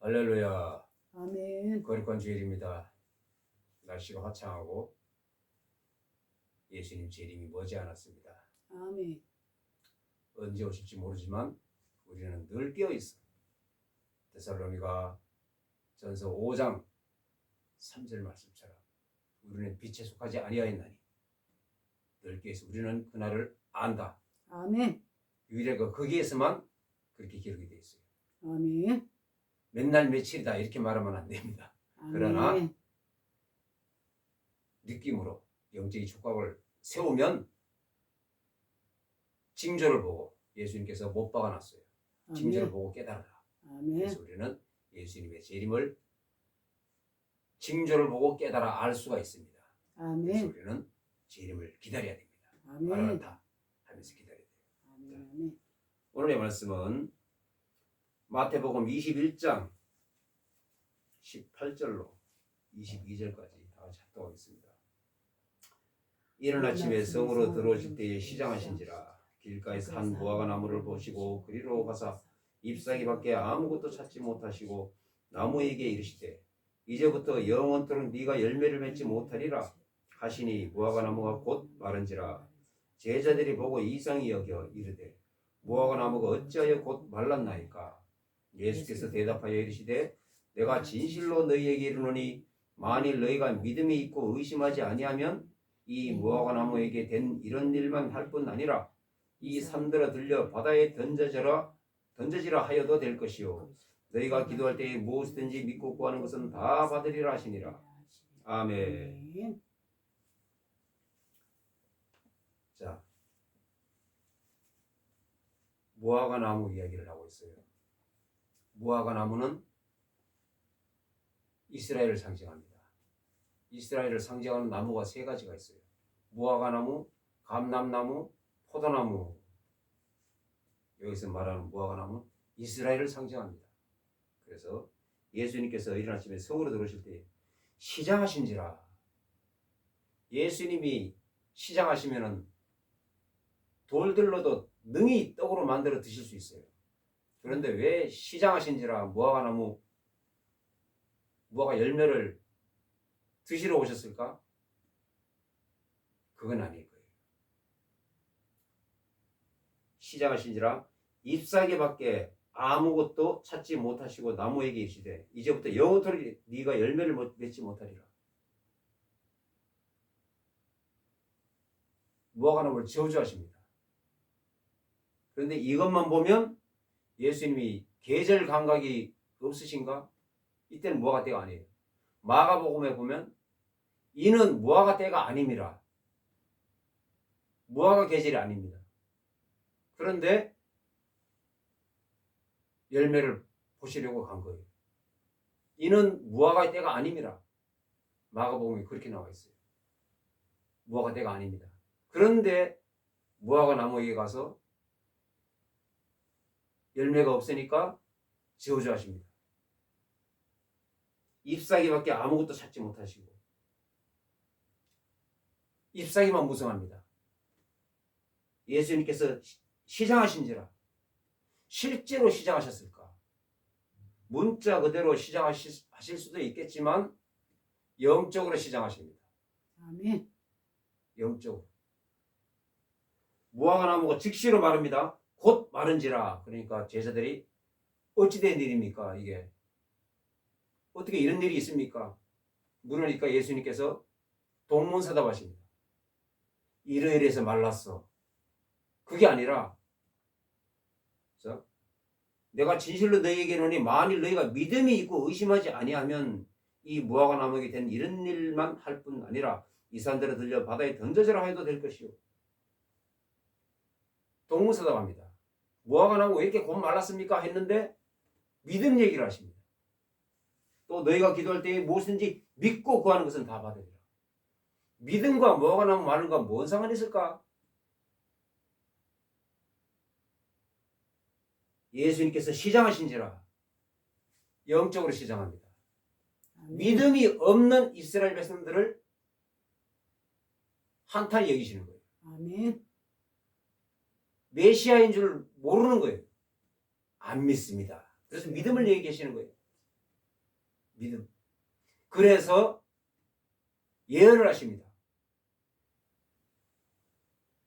할렐루야. 아멘. 거룩한 주일입니다. 날씨가 화창하고 예수님 재림이 머지않았습니다. 아멘. 언제 오실지 모르지만 우리는 늘 깨어 있어. 데살로니가 전서 5장 3절 말씀처럼 우리는 빛에 속하지 아니하였나니 늘 깨어 있어. 우리는 그날을 안다. 아멘. 유일하게 거기에서만 그렇게 기록이 되어 있어요. 아멘. 맨날 며칠이다 이렇게 말하면 안 됩니다. 아멘. 그러나 느낌으로 영적인 촉각을 세우면 징조를 보고 예수님께서 못 박아놨어요. 징조를 보고 깨달아라. 아멘. 그래서 우리는 예수님의 재림을 징조를 보고 깨달아 알 수가 있습니다. 아멘. 그래서 우리는 재림을 기다려야 됩니다. 아멘. 마라나타 하면서 기다려야 돼요. 아멘. 아멘. 오늘의 말씀은 마태복음 21장 18절로 22절까지 다 같이 합독하겠습니다. 이른 아침에 성으로 들어오실 때에 시장하신지라 길가에서 한 무화과 나무를 보시고 그리로 가사 잎사귀 밖에 아무것도 찾지 못하시고 나무에게 이르시되 이제부터 영원토록 네가 열매를 맺지 못하리라 하시니 무화과 나무가 곧 마른지라 제자들이 보고 이상히 여겨 이르되 무화과 나무가 어찌하여 곧 말랐나이까. 예수께서 대답하여 이르시되 내가 진실로 너희에게 이르노니 만일 너희가 믿음이 있고 의심하지 아니하면 이 무화과 나무에게 된 이런 일만 할 뿐 아니라 이 산들어 들려 바다에 던져지라 하여도 될 것이요 너희가 기도할 때에 무엇이든지 믿고 구하는 것은 다 받으리라 하시니라. 아멘. 자, 무화과 나무 이야기를 하고 있어요. 무화과 나무는 이스라엘을 상징합니다. 이스라엘을 상징하는 나무가 세 가지가 있어요. 무화과 나무, 감람나무, 포도나무. 여기서 말하는 무화과 나무 이스라엘을 상징합니다. 그래서 예수님께서 이른 아침에 성으로 들어오실 때 시장하신지라. 예수님이 시장하시면은 돌들로도 능히 떡으로 만들어 드실 수 있어요. 그런데 왜 시장하신지라 무화과 열매를 드시러 오셨을까? 그건 아닐 거예요. 시장하신지라 잎사귀 밖에 아무것도 찾지 못하시고 나무에게 이르시되 이제부터 영원토록 네가 열매를 맺지 못하리라. 무화과 나무를 저주하십니다. 그런데 이것만 보면 예수님이 계절 감각이 없으신가? 이때는 무화과 때가 아니에요. 마가복음에 보면 이는 무화과 때가 아닙니다. 무화과 계절이 아닙니다. 그런데 열매를 보시려고 간 거예요. 이는 무화과 때가 아닙니다. 마가복음에 그렇게 나와 있어요. 무화과 때가 아닙니다. 그런데 무화과 나무에게 가서 열매가 없으니까 저주하십니다. 잎사귀밖에 아무것도 찾지 못하시고 잎사귀만 무성합니다. 예수님께서 시장하신지라 실제로 시장하셨을까? 문자 그대로 시장하실 수도 있겠지만 영적으로 시장하십니다. 아멘. 영적으로. 무화과 나무가 즉시로 마릅니다. 곧 마른지라. 그러니까 제자들이 어찌 된 일입니까? 이게 어떻게 이런 일이 있습니까? 물으니까 예수님께서 동문서답하십니다. 이러이러해서 말랐어. 그게 아니라 그래서 내가 진실로 너희에게 이르노니 만일 너희가 믿음이 있고 의심하지 아니하면 이 무화과 나무에게 된 이런 일만 할 뿐 아니라 이 산들을 들려 바다에 던져져라 해도 될 것이요. 동문서답합니다. 무화과 나무 왜 이렇게 곧 말랐습니까? 했는데 믿음 얘기를 하십니다. 또 너희가 기도할 때에 무엇인지 믿고 구하는 것은 다 받으리라. 믿음과 무화과 나무 마른 거 뭔 상관이 있을까? 예수님께서 시장하신지라 영적으로 시장합니다. 아멘. 믿음이 없는 이스라엘 백성들을 한탄히 여기시는 거예요. 아멘. 메시아인 줄 모르는 거예요. 안 믿습니다. 그래서 믿음을 얘기하시는 거예요. 믿음. 그래서 예언을 하십니다.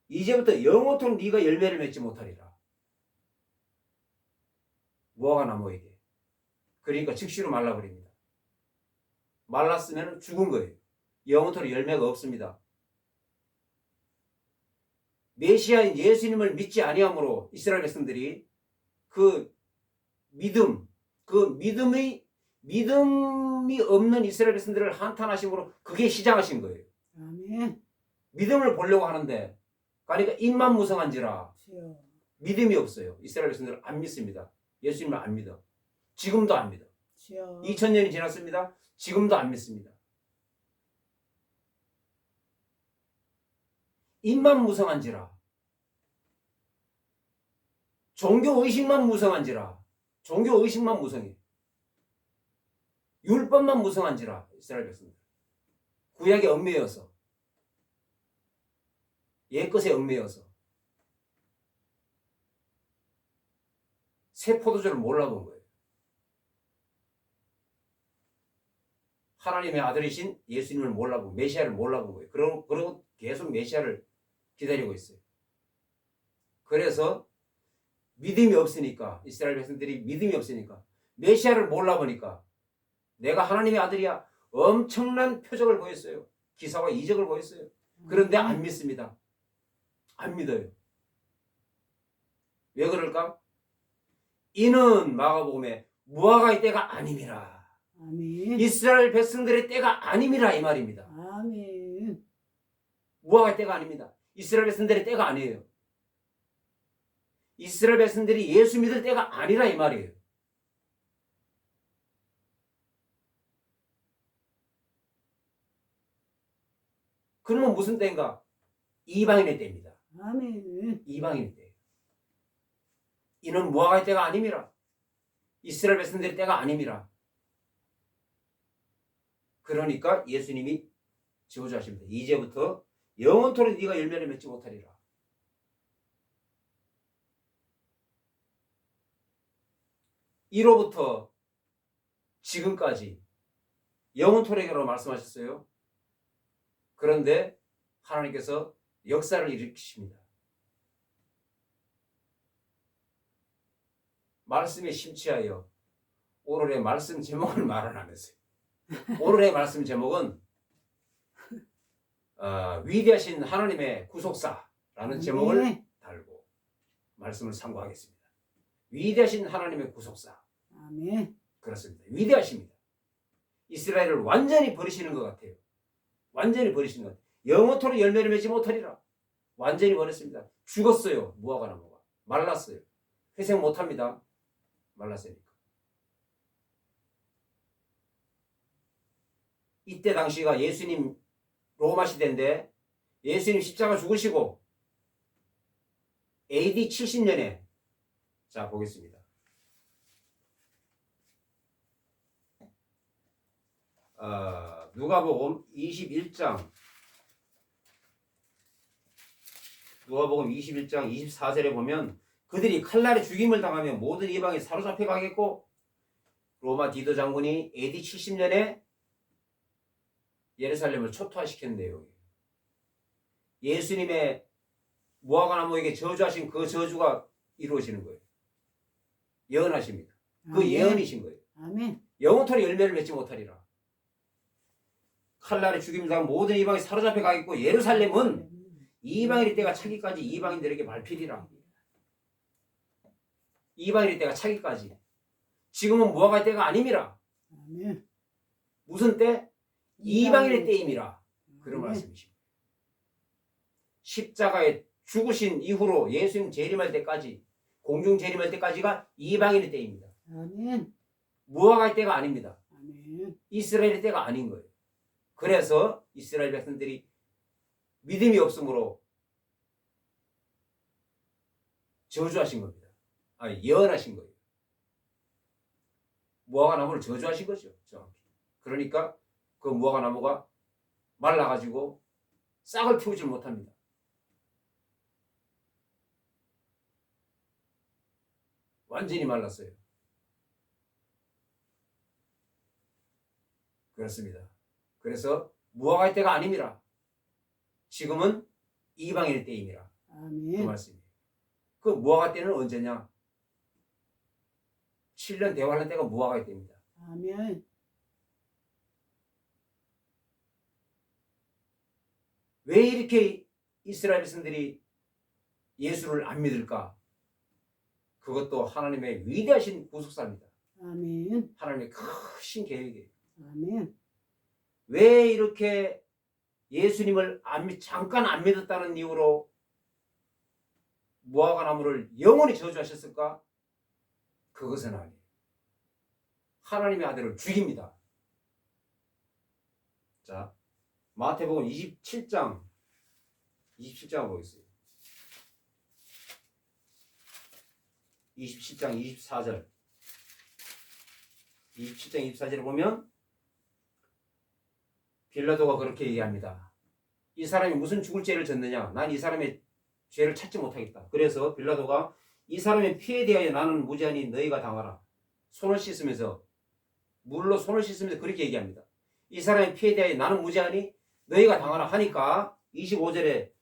이제부터 영원토록 네가 열매를 맺지 못하리라. 무화과 나무에게. 그러니까 즉시로 말라버립니다. 말랐으면 죽은 거예요. 영원토록 열매가 없습니다. 메시아인 예수님을 믿지 아니함으로 이스라엘 백성들이 그 믿음이 없는 이스라엘 백성들을 한탄하심으로 그게 시작하신 거예요. 아멘. 믿음을 보려고 하는데 그러니까 입만 무성한지라 주여. 믿음이 없어요. 이스라엘 백성들은 안 믿습니다. 예수님을 안 믿어. 지금도 안 믿어. 주여. 2000년이 지났습니다. 지금도 안 믿습니다. 입만 무성한지라 종교의식만 무성한지라 종교의식만 무성해. 율법만 무성한지라 이스라엘 백성들. 구약에 얽매여서 옛것에 얽매여서 새 포도주를 몰라본 거예요. 하나님의 아들이신 예수님을 몰라본 메시아를 몰라본 거예요. 그러고 계속 메시아를 기다리고 있어요. 그래서 믿음이 없으니까 이스라엘 백성들이 믿음이 없으니까 메시아를 몰라보니까 내가 하나님의 아들이야 엄청난 표적을 보였어요. 기사와 이적을 보였어요. 그런데 안 믿습니다. 안 믿어요. 왜 그럴까? 이는 마가복음에 무화과의 때가 아님이라. 아멘. 이스라엘 백성들의 때가 아님이라 이 말입니다. 아멘. 무화과의 때가 아닙니다. 이스라엘 백성들의 때가 아니에요. 이스라엘 백성들이 예수 믿을 때가 아니라 이 말이에요. 그러면 무슨 때인가? 이방인의 때입니다. 아멘. 이방인의 때. 이는 무화과의 때가 아님이라. 이스라엘 백성들의 때가 아님이라. 그러니까 예수님이 저주하십니다. 이제부터 영원토록 네가 열매를 맺지 못하리라. 이로부터 지금까지 영원토록이라고 말씀하셨어요. 그런데 하나님께서 역사를 일으키십니다. 말씀에 심취하여 오늘의 말씀 제목을 말하면서요. 오늘의 말씀 제목은 위대하신 하나님의 구속사라는 제목을 달고 말씀을 상고하겠습니다. 위대하신 하나님의 구속사. 아멘. 그렇습니다. 위대하십니다. 이스라엘을 완전히 버리시는 것 같아요. 완전히 버리시는 것 같아요. 영원토록 열매를 맺지 못하리라. 완전히 버렸습니다. 죽었어요. 무화과 나무가. 말랐어요. 회생 못합니다. 말랐으니까. 이때 당시가 예수님 로마 시대인데 예수님 십자가 죽으시고 AD 70년에 자 보겠습니다. 누가복음 21장 24절에 보면 그들이 칼날에 죽임을 당하며 모든 이방에 사로잡혀 가겠고 로마 디도 장군이 AD 70년에 예루살렘을 초토화시킨 내용이에요. 예수님의 무화과 나무에게 저주하신 그 저주가 이루어지는 거예요. 예언하십니다. 그 아멘. 예언이신 거예요. 아멘. 영원토록 열매를 맺지 못하리라. 칼날에 죽임을 당한 모든 이방이 사로잡혀 가겠고 예루살렘은 이방인의 때가 차기까지 이방인들에게 밟히리라. 이방인의 때가 차기까지. 지금은 무화과의 때가 아님이라. 아멘. 무슨 때? 이방인의 때임이라. 그런 말씀이십니다. 십자가에 죽으신 이후로 예수님 재림할 때까지 공중 재림할 때까지가 이방인의 때입니다. 아멘. 무화과의 때가 아닙니다. 아멘. 이스라엘의 때가 아닌 거예요. 그래서 이스라엘 백성들이 믿음이 없으므로 저주하신 겁니다. 예언하신 거예요. 무화과 나무를 저주하신 거죠. 정확히. 그러니까 그 무화과 나무가 말라가지고 싹을 틔우지 못합니다. 완전히 말랐어요. 그렇습니다. 그래서 무화과의 때가 아닙니다. 지금은 이방인의 때입니다. 그 아멘. 말씀이에요. 그 무화과 때는 언제냐? 7년 대환란 때가 무화과의 때입니다. 아멘. 왜 이렇게 이스라엘 백성들이 예수를 안 믿을까? 그것도 하나님의 위대하신 구속사입니다. 아멘. 하나님의 크신 계획이에요. 아멘. 왜 이렇게 예수님을 잠깐 안 믿었다는 이유로 무화과 나무를 영원히 저주하셨을까? 그것은 아니에요. 하나님의 아들을 죽입니다. 자, 마태복음 27장 보겠습니다. 27장 24절. 27장 24절에 보면 빌라도가 그렇게 얘기합니다. 이 사람이 무슨 죽을 죄를 졌느냐? 난 이 사람의 죄를 찾지 못하겠다. 그래서 빌라도가 이 사람의 피에 대하여 나는 무죄하니 너희가 당하라. 손을 씻으면서 물로 손을 씻으면서 그렇게 얘기합니다. 이 사람의 피에 대하여 나는 무죄하니 너희가 당하라 하니까 25절에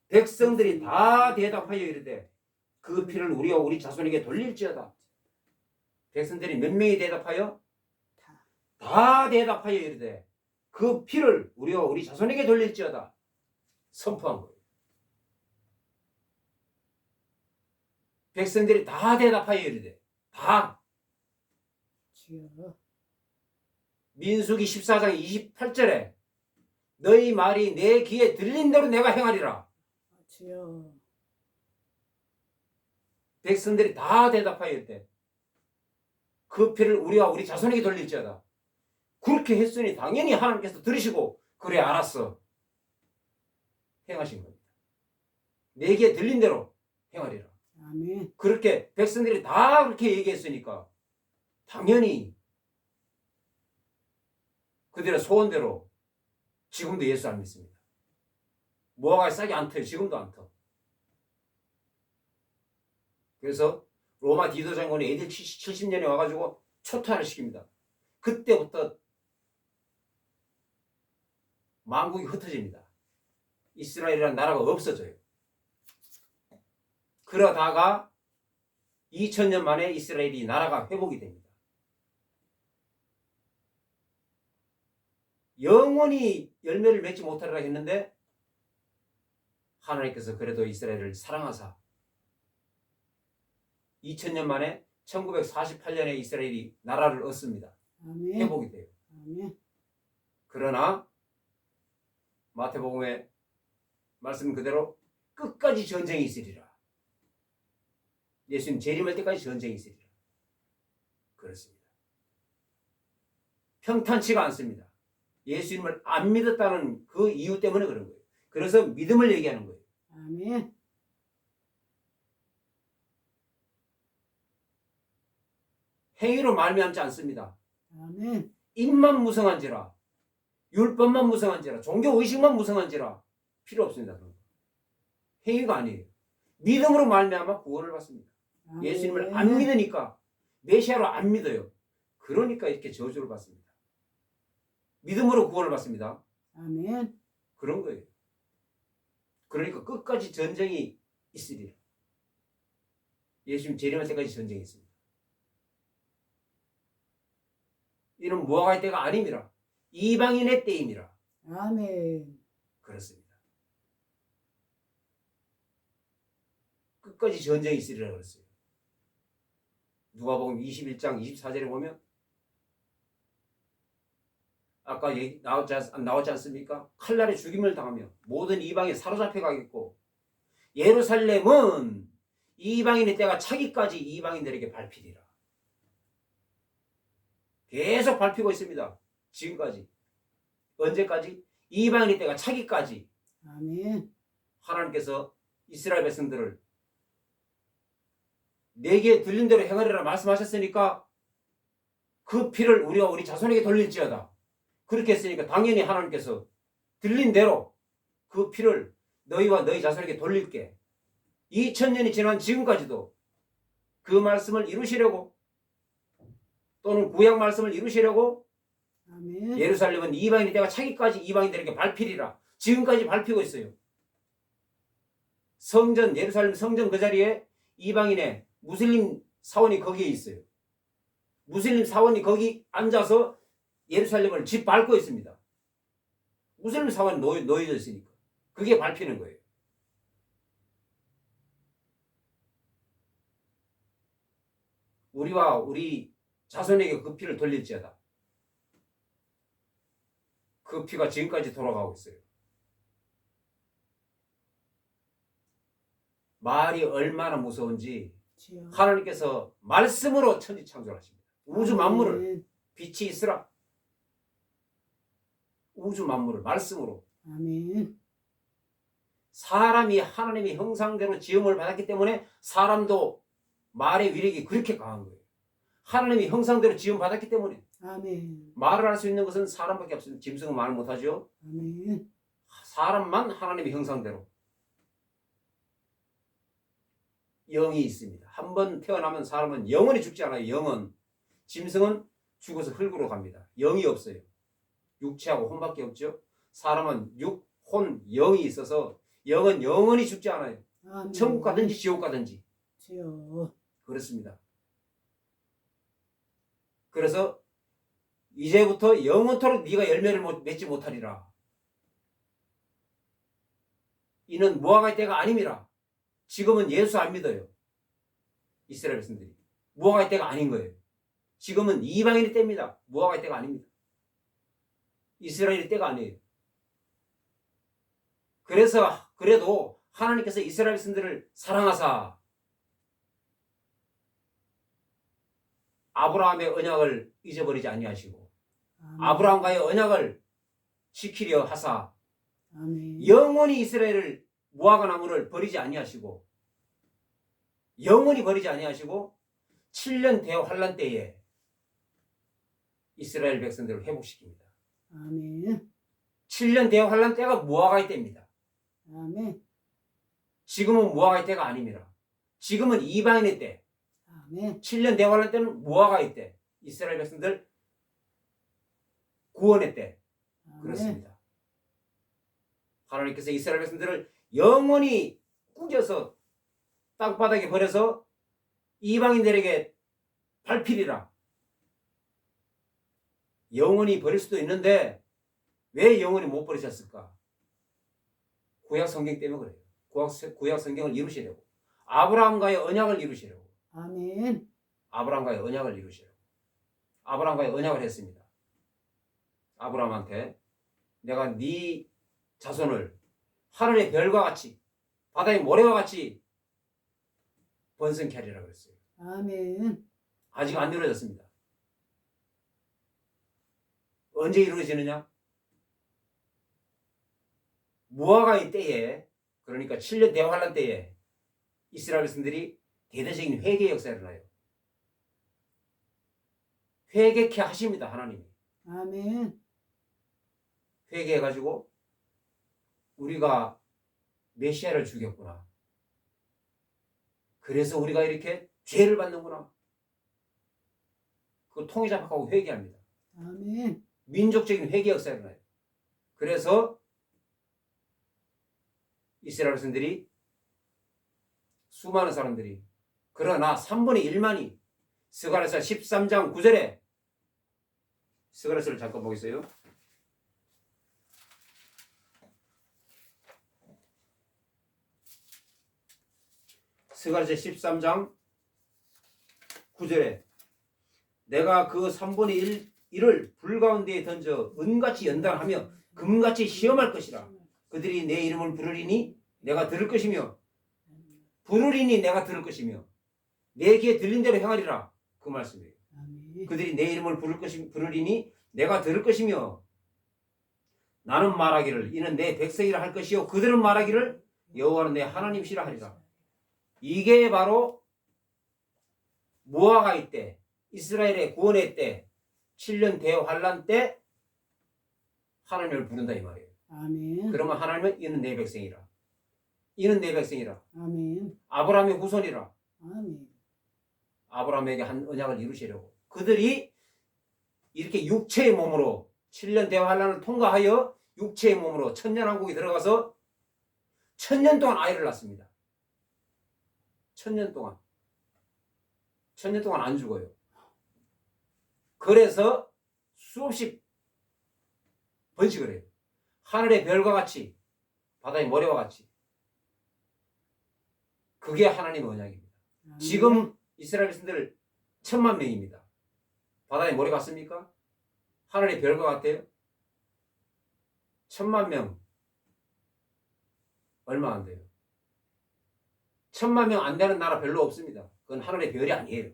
백성들이 다 대답하여 이르되 그 피를 우리와 우리 자손에게 돌릴지어다. 백성들이 몇 명이 대답하여? 다 대답하여 이르되 그 피를 우리와 우리 자손에게 돌릴지어다. 선포한 거예요. 백성들이 다 대답하여 이르되 다. 주여. 민수기 14장 28절에 너희 말이 내 귀에 들린 대로 내가 행하리라. 주여. 백성들이 다 대답하여 이르되 그 피를 우리와 우리 자손에게 돌릴지어다. 그렇게 했으니 당연히 하나님께서 들으시고 그래 알았어. 행하신 겁니다. 내 귀에 들린 대로 행하리라. 아멘. 그렇게 백성들이 다 그렇게 얘기했으니까 당연히 그들의 소원대로 지금도 예수 안 믿습니다. 무화과에 싹이 안 터요. 지금도 안 터. 그래서 로마 디도 장군이 AD 70년에 와가지고 초토화를 시킵니다. 그때부터 만국이 흩어집니다. 이스라엘이라는 나라가 없어져요. 그러다가 2000년 만에 이스라엘이 나라가 회복이 됩니다. 영원히 열매를 맺지 못하리라 했는데 하나님께서 그래도 이스라엘을 사랑하사 2000년 만에 1948년에 이스라엘이 나라를 얻습니다. 아멘. 회복이 돼요. 아멘. 그러나 마태복음의 말씀 그대로 끝까지 전쟁이 있으리라. 예수님 재림할 때까지 전쟁이 있으리라. 그렇습니다. 평탄치가 않습니다. 예수님을 안 믿었다는 그 이유 때문에 그런 거예요. 그래서 믿음을 얘기하는 거예요. 아멘. 행위로 말미암지 않습니다. 아멘. 입만 무성한지라, 율법만 무성한지라, 종교의식만 무성한지라 필요 없습니다. 행위가 아니에요. 믿음으로 말미암아 구원을 받습니다. 아멘. 예수님을 안 믿으니까, 메시아로 안 믿어요. 그러니까 이렇게 저주를 받습니다. 믿음으로 구원을 받습니다. 아멘. 그런 거예요. 그러니까 끝까지 전쟁이 있으리라. 예수님 재림할 때까지 전쟁이 있습니다. 이는 무화과의 때가 아닙니다. 이방인의 때입니다. 아멘. 그렇습니다. 끝까지 전쟁이 있으리라 그랬어요. 누가복음 21장 24절에 보면 아까 나왔지 않습니까? 칼날에 죽임을 당하며 모든 이방에 사로잡혀 가겠고 예루살렘은 이방인의 때가 차기까지 이방인들에게 밟히리라. 계속 밟히고 있습니다. 지금까지. 언제까지? 이방인의 때가 차기까지. 아멘. 하나님께서 이스라엘 백성들을 내게 들린 대로 행하리라 말씀하셨으니까 그 피를 우리와 우리 자손에게 돌릴지어다. 그렇게 했으니까 당연히 하나님께서 들린 대로 그 피를 너희와 너희 자손에게 돌릴게. 2000년이 지난 지금까지도 그 말씀을 이루시려고 또는 구약 말씀을 이루시려고 아멘. 예루살렘은 이방인의 때가 차기까지 이방인들에게 밟히리라. 지금까지 밟히고 있어요. 성전, 예루살렘 성전 그 자리에 이방인의 무슬림 사원이 거기에 있어요. 무슬림 사원이 거기 앉아서 예루살렘을 짓밟고 있습니다. 무슬림 사원이 놓여져 있으니까. 그게 밟히는 거예요. 우리와 우리 자손에게 그 피를 돌릴지어다. 그 피가 지금까지 돌아가고 있어요. 말이 얼마나 무서운지 주여. 하나님께서 말씀으로 천지 창조하십니다. 우주 만물을 아멘. 빛이 있으라. 우주 만물을 말씀으로. 아멘. 사람이 하나님의 형상대로 지음을 받았기 때문에 사람도 말의 위력이 그렇게 강한 거예요. 하나님의 형상대로 지음 받았기 때문에 아멘. 말을 할 수 있는 것은 사람밖에 없습니다. 짐승은 말을 못하죠. 아멘. 사람만 하나님의 형상대로. 영이 있습니다. 한 번 태어나면 사람은 영원히 죽지 않아요. 영은. 짐승은 죽어서 흙으로 갑니다. 영이 없어요. 육체하고 혼밖에 없죠. 사람은 육, 혼, 영이 있어서 영은 영원히 죽지 않아요. 아멘. 천국 가든지 지옥 가든지. 주여. 그렇습니다. 그래서 이제부터 영원토록 네가 열매를 맺지 못하리라. 이는 무화과의 때가 아님이라. 지금은 예수 안 믿어요. 이스라엘 백성들이. 무화과의 때가 아닌 거예요. 지금은 이방인의 때입니다. 무화과의 때가 아닙니다. 이스라엘의 때가 아니에요. 그래도 하나님께서 이스라엘 백성들을 사랑하사 아브라함의 언약을 잊어버리지 아니하시고 아멘. 아브라함과의 언약을 지키려 하사 아멘. 영원히 이스라엘을 무화과 나무를 버리지 아니하시고 영원히 버리지 아니하시고 7년 대환란 때에 이스라엘 백성들을 회복시킵니다. 아멘. 7년 대환란 때가 무화과의 때입니다. 아멘. 지금은 무화과의 때가 아닙니다. 지금은 이방인의 때. 아멘. 7년 대환란 때는 무화과의 때. 이스라엘 백성들 구원의 때. 아멘. 그렇습니다. 하나님께서 이스라엘 백성들을 영원히 꾸겨서 땅바닥에 버려서 이방인들에게 밟히리라. 영원히 버릴 수도 있는데 왜 영원히 못 버리셨을까? 구약 성경 때문에 그래요. 구약 성경을 이루시려고. 아브라함과의 언약을 이루시려고. 아멘. 아브라함과의 언약을 이루시려고. 아브라함과의 언약을 했습니다. 아브라함한테 내가 네 자손을 하늘의 별과 같이 바다의 모래와 같이 번성케 하리라 그랬어요. 아멘. 아직 안 이루어졌습니다. 언제 이루어지느냐? 무화과의 때에, 그러니까 7년 대환란 때에 이스라엘 백성들이 대대적인 회개 역사가 일어나요. 회개케 하십니다. 하나님이. 아멘. 회개해가지고 우리가 메시아를 죽였구나. 그래서 우리가 이렇게 죄를 받는구나. 그걸 통해잡하고 회개합니다. 아멘. 민족적인 회개 역사가 일어나요. 그래서 이스라엘 백성들이 수많은 사람들이 그러나 3분의 1만이 스가랴서 13장 9절에 스가랴서를 잠깐 보겠어요. 스가랴서 13장 9절에 내가 그 3분의 1을 불 가운데에 던져 은같이 연단하며 금같이 시험할 것이라. 그들이 내 이름을 부르리니 내가 들을 것이며 부르리니 내가 들을 것이며 내 귀에 들린 대로 행하리라. 그 말씀이에요. 아멘. 그들이 내 이름을 부르리니 내가 들을 것이며 나는 말하기를 이는 내 백성이라 할 것이요 그들은 말하기를 여호와는 내 하나님이시라 하리라. 이게 바로 무화과의 때, 이스라엘의 구원의 때, 7년 대환란 때 하나님을 부른다 이 말이에요. 아멘. 그러면 하나님은 이는 내 백성이라. 이는 내 백성이라. 아멘. 아브라함의 후손이라. 아멘. 아브라함에게 한 언약을 이루시려고. 그들이 이렇게 육체의 몸으로 7년 대환란을 통과하여 육체의 몸으로 천년왕국에 들어가서 1000년 동안 아이를 낳습니다. 1000년 동안. 1000년 동안 안 죽어요. 그래서 수없이 번식을 해요. 하늘의 별과 같이, 바다의 모래와 같이. 그게 하나님의 언약입니다. 지금 이스라엘 백성들 1000만 명입니다. 바다의 모래 같습니까? 하늘의 별과 같아요? 1000만 명. 얼마 안 돼요. 1000만 명 안 되는 나라 별로 없습니다. 그건 하늘의 별이 아니에요.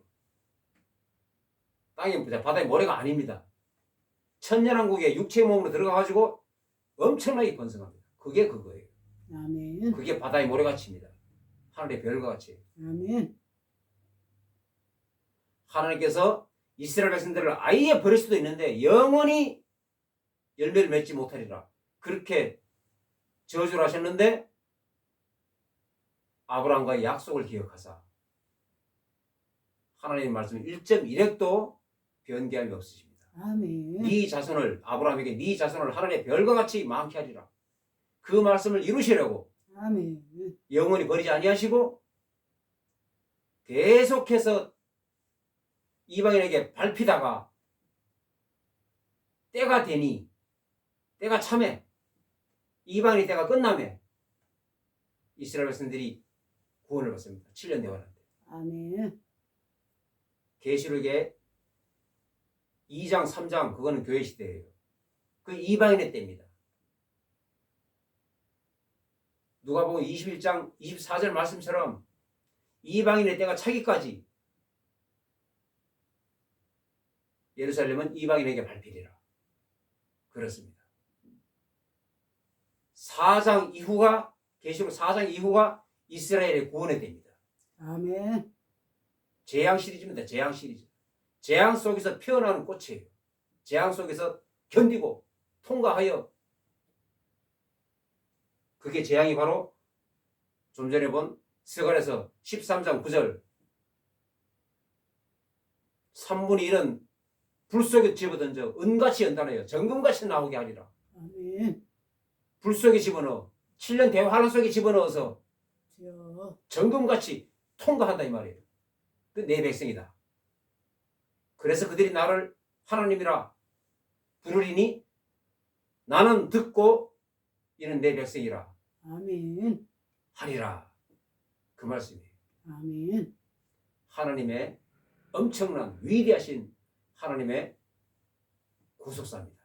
땅에 바다의 모래가 아닙니다. 천년왕국에 육체의 몸으로 들어가가지고 엄청나게 번성합니다. 그게 그거예요. 아멘. 그게 바다의 모래같이입니다. 하늘의 별과 같이. 아멘. 하나님께서 이스라엘 백성들을 아예 버릴 수도 있는데 영원히 열매를 맺지 못하리라. 그렇게 저주를 하셨는데 아브라함과의 약속을 기억하사 하나님의 말씀 1.1획도 변개함이 없으십니다. 아멘. 네 자손을 아브라함에게 네 자손을 하늘의 별과 같이 많게 하리라. 그 말씀을 이루시려고 아멘. 영원히 버리지 아니하시고 계속해서 이방인에게 밟히다가 때가 되니 때가 참에 이방인의 때가 끝나매 이스라엘 백성들이 구원을 받습니다. 7년 대환란 때. 아멘. 계시록의 2장 3장 그거는 교회 시대예요. 그 이방인의 때입니다. 누가복음 21장 24절 말씀처럼 이방인의 때가 차기까지 예루살렘은 이방인에게 밟히리라. 그렇습니다. 4장 이후가 계시록 4장 이후가 이스라엘의 구원의 때입니다. 아멘. 재앙 시리즈입니다. 재앙 시리즈. 재앙 속에서 피어나는 꽃이에요. 재앙 속에서 견디고 통과하여 그게 재앙이 바로 좀 전에 본 스가랴서 13장 9절 3분의 1은 불 속에 집어던져 은같이 연단하여 정금같이 나오게 하리라. 아멘. 불 속에 집어넣어 7년 대환란 속에 집어넣어서 주여. 정금같이 통과한다 이 말이에요. 그 내 백성이다. 그래서 그들이 나를 하나님이라 부르리니 나는 듣고 이는 내 백성이라 아멘. 하리라. 그 말씀이에요. 아멘. 하나님의 엄청난 위대하신 하나님의 구속사입니다.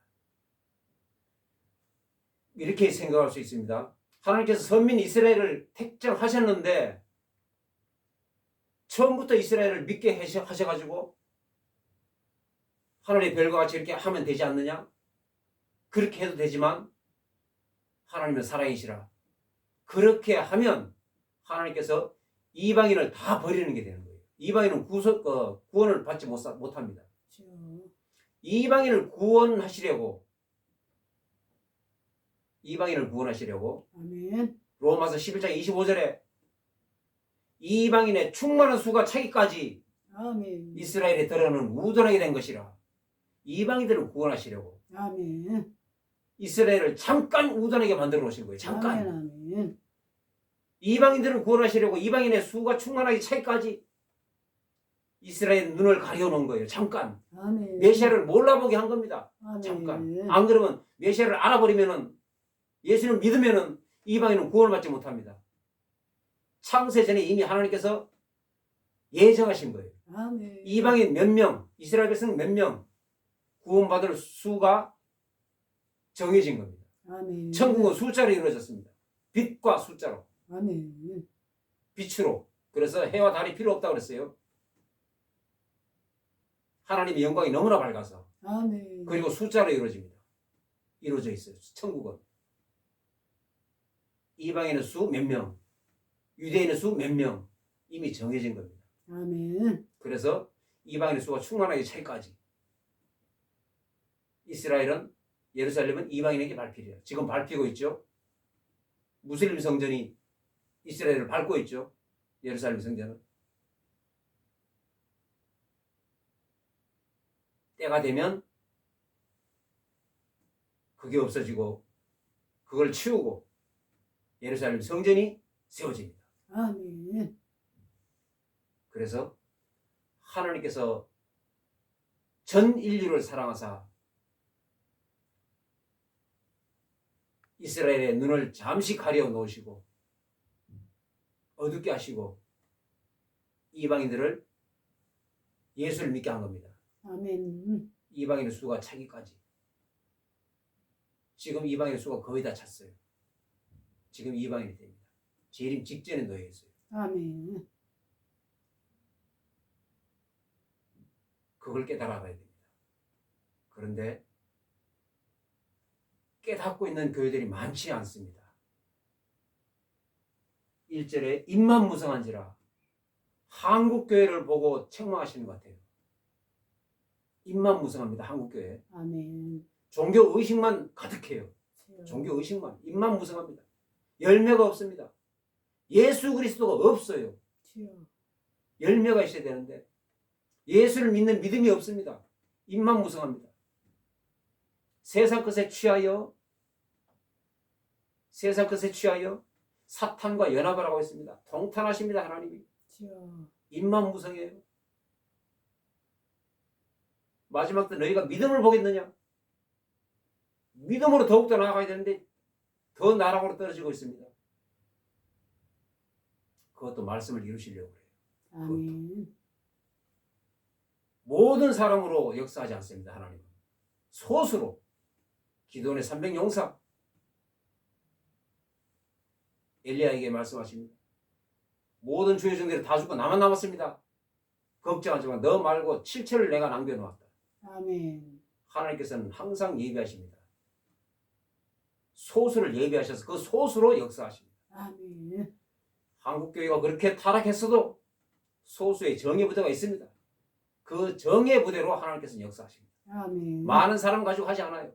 이렇게 생각할 수 있습니다. 하나님께서 선민 이스라엘을 택정하셨는데 처음부터 이스라엘을 믿게 하셔가지고 하늘의 별과 같이 이렇게 하면 되지 않느냐? 그렇게 해도 되지만 하나님은 사랑이시라. 그렇게 하면 하나님께서 이방인을 다 버리는 게 되는 거예요. 이방인은 구원을 받지 못합니다. 주여. 이방인을 구원하시려고 아멘. 로마서 11장 25절에 이방인의 충만한 수가 차기까지 아멘. 이스라엘에 들어는 우둔하게 된 것이라. 이방인들을 구원하시려고 아멘. 이스라엘을 잠깐 우둔하게 만들어 놓으신 거예요. 잠깐. 아멘. 아멘. 이방인들을 구원하시려고 이방인의 수가 충만하게 차기까지 이스라엘 눈을 가려놓은 거예요. 잠깐. 아멘. 메시아를 몰라보게 한 겁니다. 아멘. 잠깐. 안 그러면 메시아를 알아버리면은 예수를 믿으면은 이방인은 구원을 받지 못합니다. 창세 전에 이미 하나님께서 예정하신 거예요. 아멘. 이방인 몇 명, 이스라엘 백성 몇 명 구원받을 수가 정해진 겁니다. 아멘. 천국은 숫자로 이루어졌습니다. 빛과 숫자로, 아멘. 빛으로. 그래서 해와 달이 필요 없다고 그랬어요. 하나님의 영광이 너무나 밝아서. 아멘. 그리고 숫자로 이루어집니다. 이루어져 있어요. 천국은. 이방인의 수 몇 명, 유대인의 수 몇 명 이미 정해진 겁니다. 아멘. 그래서 이방인의 수가 충만하게 차이까지 이스라엘은 예루살렘은 이방인에게 밟히리라. 지금 밟히고 있죠. 무슬림 성전이 이스라엘을 밟고 있죠. 예루살렘 성전은. 때가 되면 그게 없어지고 그걸 치우고 예루살렘 성전이 세워집니다. 아멘. 그래서 하나님께서 전 인류를 사랑하사 이스라엘의 눈을 잠시 가려 놓으시고 어둡게 하시고 이방인들을 예수를 믿게 한 겁니다. 아멘. 이방인의 수가 차기까지. 지금 이방인의 수가 거의 다 찼어요. 지금 이방인이 됩니다. 재림 직전에 놓여 있어요. 아멘. 그걸 깨달아야 됩니다. 그런데 깨닫고 있는 교회들이 많지 않습니다. 1절에 입만 무성한지라 한국교회를 보고 책망하시는 것 같아요. 입만 무성합니다. 한국교회. 아멘. 종교의식만 가득해요. 종교의식만. 입만 무성합니다. 열매가 없습니다. 예수 그리스도가 없어요. 주여. 열매가 있어야 되는데 예수를 믿는 믿음이 없습니다. 입만 무성합니다. 세상 것에 취하여 사탄과 연합을 하고 있습니다. 통탄하십니다. 하나님이. 주여. 입만 무성해요. 마지막 때 너희가 믿음을 보겠느냐? 믿음으로 더욱더 나아가야 되는데 더 나락으로 떨어지고 있습니다. 그것도 말씀을 이루시려고 그래요. 아멘. 모든 사람으로 역사하지 않습니다. 하나님은 소수로 기도원의 300용사 엘리야에게 말씀하십니다. 모든 주의 종들이 다 죽고 나만 남았습니다. 걱정하지 마. 너 말고 7천을 내가 남겨놓았다. 아멘. 하나님께서는 항상 예비하십니다. 소수를 예비하셔서 그 소수로 역사하십니다. 아멘. 한국교회가 그렇게 타락했어도 소수의 정예 부대가 있습니다. 그 정예 부대로 하나님께서는 역사하십니다. 아멘. 많은 사람 가지고 하지 않아요.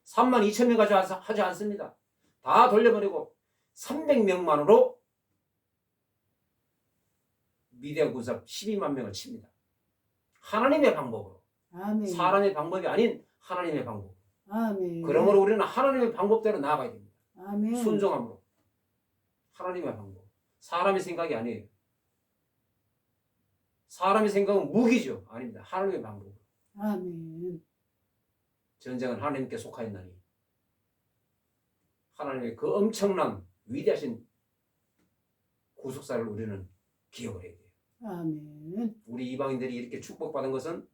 3만 2천 명 가지고 하지 않습니다. 다 돌려버리고 300명만으로 미디어 군사 12만 명을 칩니다. 하나님의 방법으로. 아멘. 사람의 방법이 아닌 하나님의 방법. 아멘. 그러므로 우리는 하나님의 방법대로 나아가야 됩니다. 아멘. 순종함으로. 하나님의 방법. 사람의 생각이 아니에요. 사람의 생각은 무기죠. 아닙니다. 하나님의 방법. 아멘. 전쟁은 하나님께 속하였나니 하나님의 그 엄청난 위대하신 구속사를 우리는 기억을 해야 돼요. 아멘. 우리 이방인들이 이렇게 축복받은 것은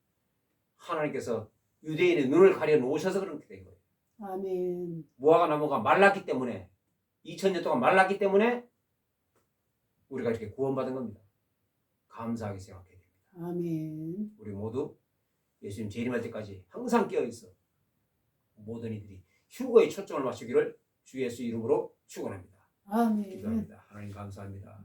하나님께서 유대인의 눈을 가려 놓으셔서 그렇게 된 거예요. 아멘. 무화과 나무가 말랐기 때문에 2000년 동안 말랐기 때문에 우리가 이렇게 구원받은 겁니다. 감사하게 생각해야 됩니다. 아멘. 우리 모두 예수님 재림할 때까지 항상 깨어있어 모든 이들이 휴거에 초점을 맞추기를 주 예수 이름으로 축원합니다. 아멘. 기도합니다. 하나님 감사합니다.